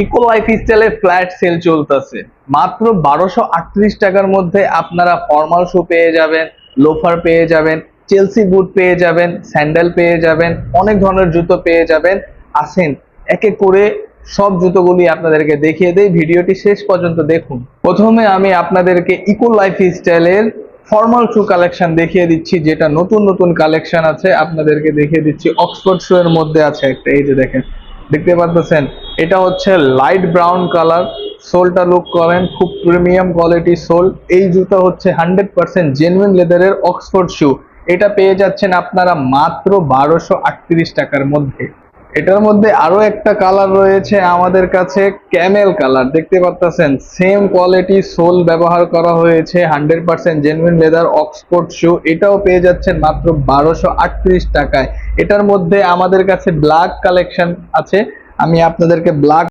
Eco life স্টাইলের flat sell চলতেছে। মাত্র 1238 টাকার মধ্যে আপনারা ফর্মাল শু পেয়ে যাবেন, লোফার পেয়ে যাবেন, চেলসি বুট পেয়ে যাবেন, স্যান্ডেল পেয়ে যাবেন, অনেক ধরনের জুতো পেয়ে যাবেন। আসেন এক এক করে সব জুতোগুলি আপনাদেরকে দেখিয়ে দেই, ভিডিওটি শেষ পর্যন্ত দেখুন। প্রথমে আমি আপনাদেরকে ইকো লাইফ স্টাইলের ফর্মাল শু কালেকশন দেখিয়ে দিচ্ছি, যেটা নতুন নতুন কালেকশন আছে আপনাদেরকে দেখিয়ে দিচ্ছি। অক্সফোর্ড শু এর মধ্যে আছে একটা, এই যে দেখেন, দেখতে পাচ্ছেন, এটা হচ্ছে লাইট ব্রাউন কালার। সোলটা লুক করেন, খুব প্রিমিয়াম কোয়ালিটি সোল। এই জুতা হচ্ছে 100% জেনুইন লেদারের অক্সফোর্ড শু। এটা পেয়ে যাচ্ছেন আপনারা মাত্র 1238 টাকার মধ্যে। এটার মধ্যে আরো একটা কালার রয়েছে আমাদের কাছে, ক্যামেল কালার। দেখতে পাচ্ছেন সেম কোয়ালিটি সোল ব্যবহার করা হয়েছে, 100% জেনুইন লেদার অক্সফোর্ড শু। এটাও পেয়ে যাচ্ছেন মাত্র 1238 টাকায়। এটার মধ্যে আমাদের কাছে ব্ল্যাক কালেকশন আছে, আমি আপনাদেরকে ব্ল্যাক